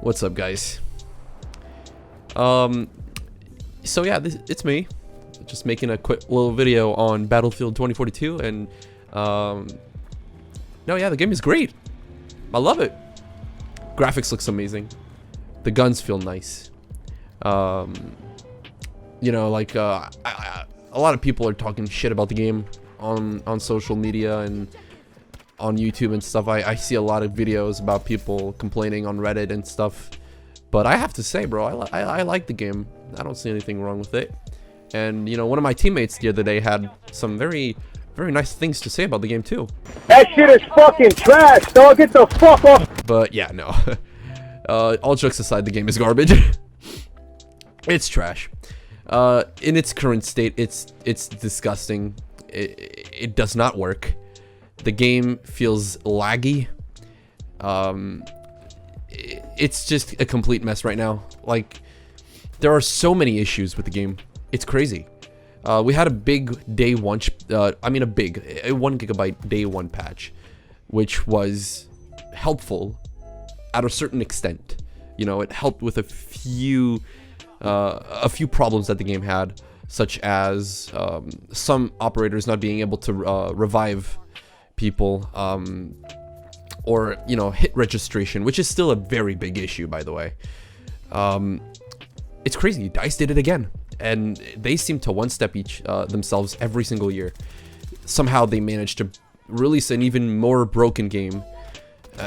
What's up, guys? So yeah, it's me, just making a quick little video on Battlefield 2042, and no, yeah, the game is great. I love it. Graphics looks amazing. The guns feel nice. You know, like a lot of people are talking shit about the game on social media and on YouTube and stuff. I see a lot of videos about people complaining on Reddit and stuff. But I have to say, bro, I like the game. I don't see anything wrong with it. And, you know, one of my teammates the other day had some very nice things to say about the game, too. That shit is fucking trash, dog. Get the fuck off. But, yeah, no. All jokes aside, the game is garbage. It's trash. In its current state, it's disgusting. It does not work. The game feels laggy. It's just a complete mess right now. Like, there are so many issues with the game. It's crazy. We had a big day one, a 1 gigabyte day one patch, which was helpful at a certain extent. You know, it helped with a few problems that the game had, such as some operators not being able to revive people, or, you know, hit registration, which is still a very big issue, by the way. It's crazy. DICE did it again, and they seem to one-step themselves every single year. Somehow they managed to release an even more broken game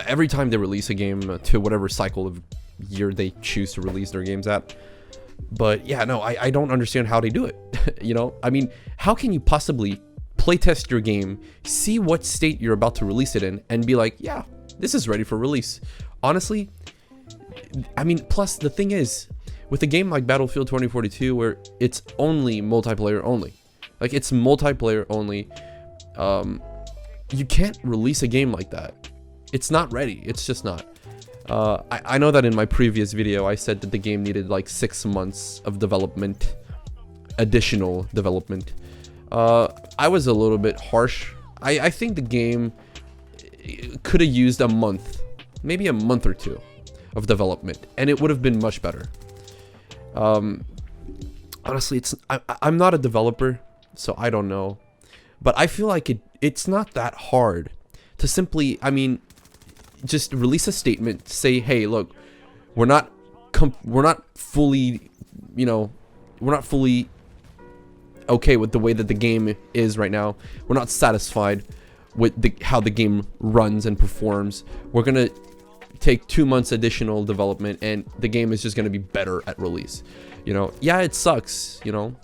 every time they release a game to whatever cycle of year they choose to release their games at. But yeah, no, I don't understand how they do it. You know, I mean, how can you possibly playtest your game, see what state you're about to release it in, and be like, yeah, this is ready for release? Honestly, I mean, plus the thing is, with a game like Battlefield 2042, where it's only multiplayer only, like it's multiplayer only, you can't release a game like that. It's not ready. It's just not. I know that in my previous video, I said that the game needed like 6 months of development, additional development. I was a little bit harsh. I think the game could have used a month, maybe a month or two of development, and it would have been much better. Honestly, I'm not a developer, so I don't know, but I feel like it's not that hard to simply, I mean, just release a statement, say, hey, look, we're not fully, you know, we're not fully okay with the way that the game is right now. We're not satisfied with how the game runs and performs. We're gonna take 2 months additional development, and the game is just gonna be better at release. You know, yeah, it sucks, you know.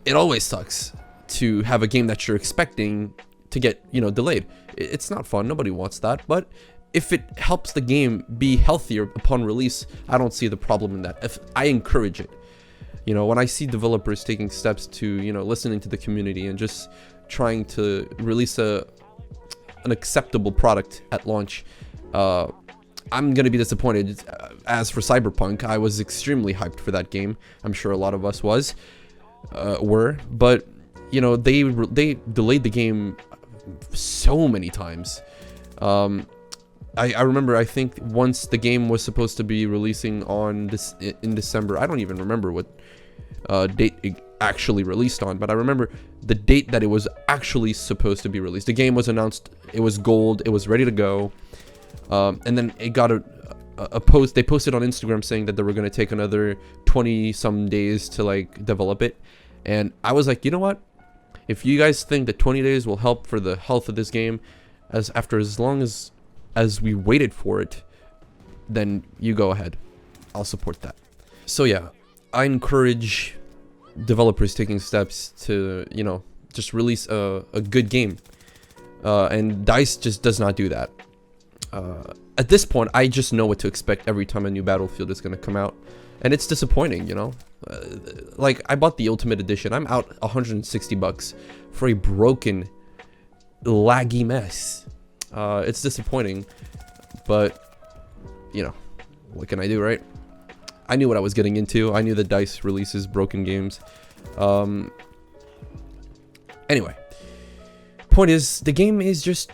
It always sucks to have a game that you're expecting to get, you know, delayed. It's not fun. Nobody wants that. But if it helps the game be healthier upon release, I don't see the problem in that. If I encourage it. You know, when I see developers taking steps to, you know, listening to the community and just trying to release an acceptable product at launch, I'm going to be disappointed. As for Cyberpunk, I was extremely hyped for that game. I'm sure a lot of us were. But, you know, they delayed the game so many times. I remember, I think once the game was supposed to be releasing in December. I don't even remember what date it actually released on, but I remember the date that it was actually supposed to be released. The game was announced, it was gold, it was ready to go, and then it got a post. They posted on Instagram saying that they were going to take another 20 some days to like develop it, and I was like, you know what, if you guys think that 20 days will help for the health of this game, as long as we waited for it, then you go ahead. I'll support that. So yeah, I encourage developers taking steps to, you know, just release a good game. And DICE just does not do that. At this point, I just know what to expect every time a new Battlefield is going to come out. And it's disappointing, you know? Like, I bought the Ultimate Edition. I'm out $160 for a broken, laggy mess. It's disappointing, but, you know, what can I do, right? I knew what I was getting into. I knew that DICE releases broken games. Anyway, point is, the game is just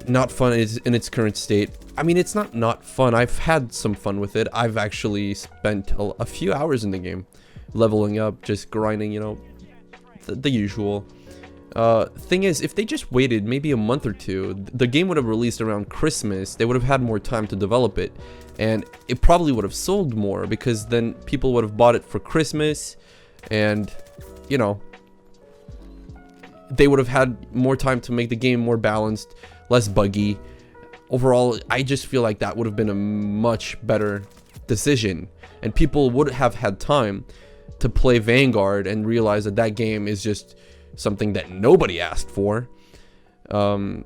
not fun is in its current state. I mean, it's not fun. I've had some fun with it. I've actually spent a few hours in the game, leveling up, just grinding, you know, the usual. Thing is, if they just waited maybe a month or two, the game would have released around Christmas. They would have had more time to develop it, and it probably would have sold more, because then people would have bought it for Christmas, and, you know, they would have had more time to make the game more balanced, less buggy. Overall, I just feel like that would have been a much better decision, and people would have had time to play Vanguard and realize that that game is just something that nobody asked for. But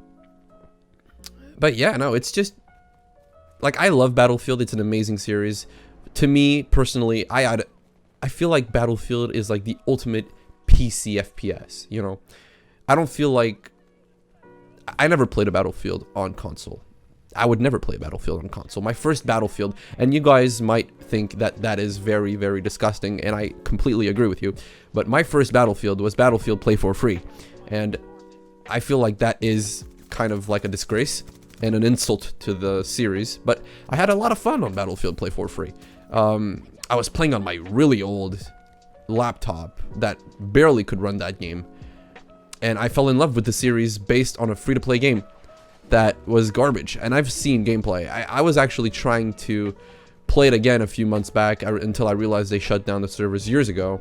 yeah, no, it's just like, I love Battlefield. It's an amazing series. To me personally, I feel like Battlefield is like the ultimate PC FPS, you know. I don't feel like, I never played a Battlefield on console. I would never play Battlefield on console. My first Battlefield, and you guys might think that that is very, very disgusting, and I completely agree with you, but my first Battlefield was Battlefield Play for Free, and I feel like that is kind of like a disgrace and an insult to the series, but I had a lot of fun on Battlefield Play for Free. I was playing on my really old laptop that barely could run that game, and I fell in love with the series based on a free-to-play game that was garbage. And I've seen gameplay. I was actually trying to play it again a few months back until I realized they shut down the servers years ago.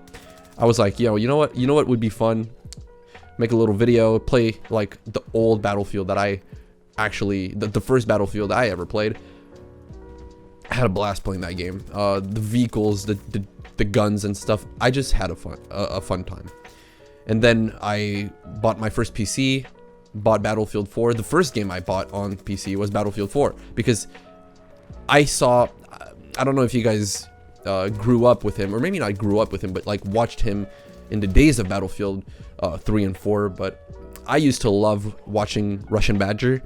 I was like, yo, you know what would be fun? Make a little video, play like the old Battlefield that I actually, the first Battlefield I ever played. I had a blast playing that game. The vehicles, the guns and stuff. I just had a fun time. And then I bought my first PC, bought Battlefield 4. The first game I bought on PC was Battlefield 4, because I saw, I don't know if you guys grew up with him, or maybe not grew up with him, but like watched him in the days of Battlefield 3 and 4, but I used to love watching Russian Badger,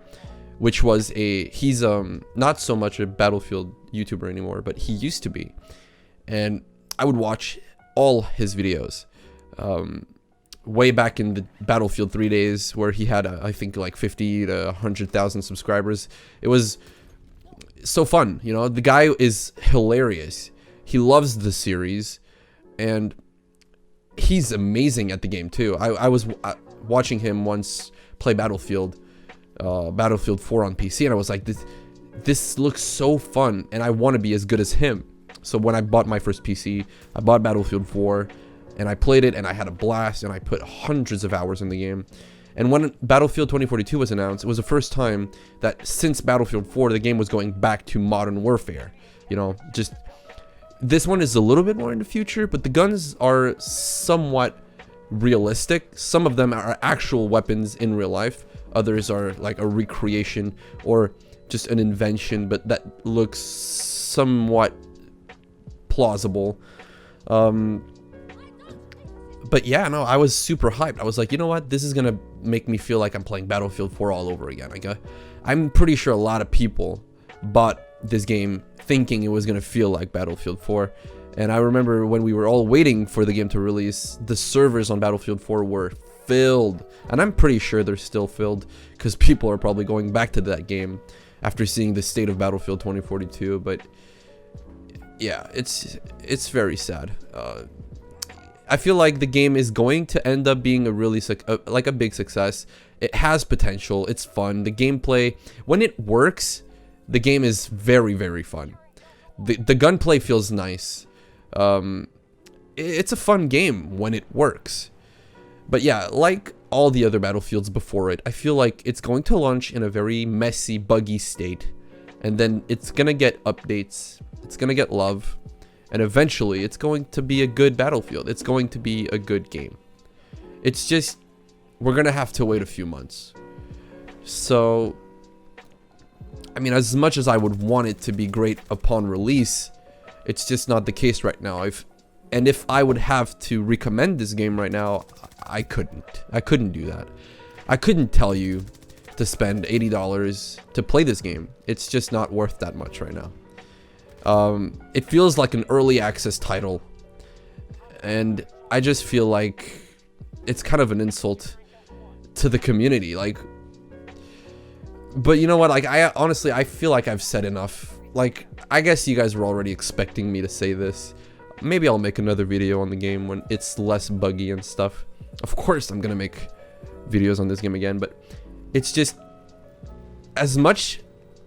which was he's not so much a Battlefield YouTuber anymore, but he used to be, and I would watch all his videos. Way back in the Battlefield 3 days, where he had, I think, like 50 to 100,000 subscribers. It was so fun, you know. The guy is hilarious. He loves the series, and he's amazing at the game too. I was watching him once play Battlefield 4 on PC, and I was like, this looks so fun, and I want to be as good as him. So when I bought my first PC, I bought Battlefield 4. And I played it, and I had a blast, and I put hundreds of hours in the game. And when Battlefield 2042 was announced, it was the first time that since Battlefield 4, the game was going back to modern warfare. You know, just, this one is a little bit more in the future, but the guns are somewhat realistic. Some of them are actual weapons in real life. Others are like a recreation or just an invention, but that looks somewhat plausible. But yeah, no, I was super hyped. I was like, you know what? This is going to make me feel like I'm playing Battlefield 4 all over again. I'm pretty sure a lot of people bought this game thinking it was going to feel like Battlefield 4. And I remember when we were all waiting for the game to release, the servers on Battlefield 4 were filled. And I'm pretty sure they're still filled, because people are probably going back to that game after seeing the state of Battlefield 2042. But yeah, it's very sad. I feel like the game is going to end up being a really like a big success. It has potential. It's fun. The gameplay, when it works, the game is very, very fun. The gunplay feels nice. It's a fun game when it works. But yeah, like all the other Battlefields before it, I feel like it's going to launch in a very messy, buggy state, and then it's gonna get updates. It's gonna get love. And eventually, it's going to be a good Battlefield. It's going to be a good game. It's just, we're going to have to wait a few months. So, I mean, as much as I would want it to be great upon release, it's just not the case right now. And if I would have to recommend this game right now, I couldn't. I couldn't do that. I couldn't tell you to spend $80 to play this game. It's just not worth that much right now. It feels like an early access title, and I just feel like it's kind of an insult to the community. Like But you know what? Like, I honestly, I feel like I've said enough. Like, I guess you guys were already expecting me to say this. Maybe I'll make another video on the game when it's less buggy and stuff. Of course, I'm gonna make videos on this game again, but it's just as much,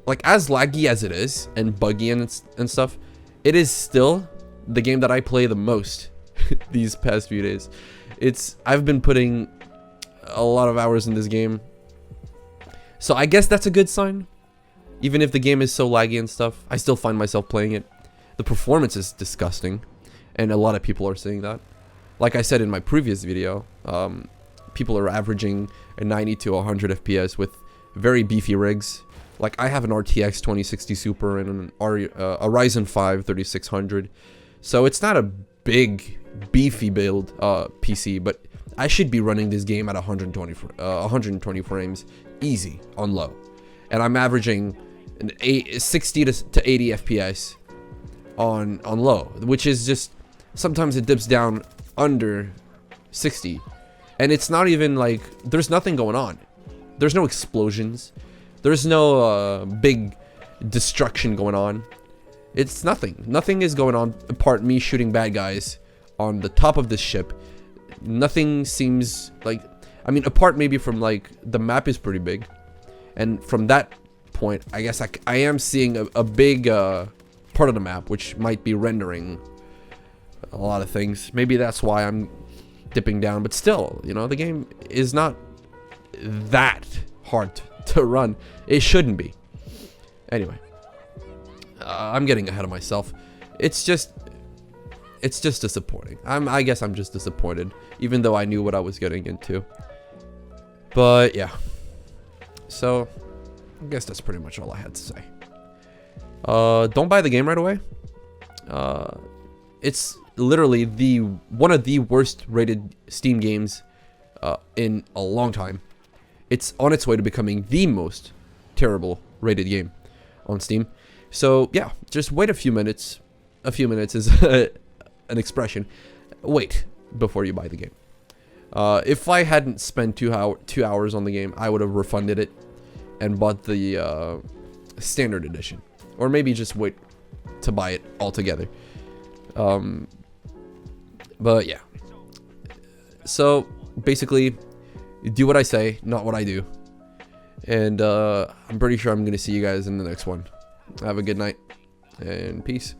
like, as laggy as it is and buggy and stuff, it is still the game that I play the most these past few days. I've been putting a lot of hours in this game, so I guess that's a good sign. Even if the game is so laggy and stuff, I still find myself playing it. The performance is disgusting, and a lot of people are saying that. Like I said in my previous video, people are averaging a 90 to 100 FPS with very beefy rigs. Like, I have an RTX 2060 Super and a Ryzen 5 3600, so it's not a big beefy build PC, but I should be running this game at 120 frames easy on low, and I'm averaging an 60 to 80 FPS on low, which is just, sometimes it dips down under 60, and it's not even like, there's nothing going on. There's no explosions, there's no big destruction going on. It's nothing is going on apart me shooting bad guys on the top of this ship. Nothing seems like, I mean, apart maybe from, like, the map is pretty big, and from that point, I guess I am seeing a big part of the map which might be rendering a lot of things. Maybe that's why I'm dipping down, but still, you know, the game is not that hard to run. It shouldn't be. Anyway, I'm getting ahead of myself. It's just disappointing. I guess I'm just disappointed, even though I knew what I was getting into. But yeah, so I guess that's pretty much all I had to say. Don't buy the game right away. It's literally one of the worst rated Steam games in a long time. It's on its way to becoming the most terrible rated game on Steam. So yeah, just wait a few minutes. A few minutes is an expression. Wait before you buy the game. If I hadn't spent 2 hours on the game, I would have refunded it and bought the standard edition, or maybe just wait to buy it altogether. But yeah, so basically, do what I say, not what I do, and I'm pretty sure I'm gonna see you guys in the next one. Have a good night and peace.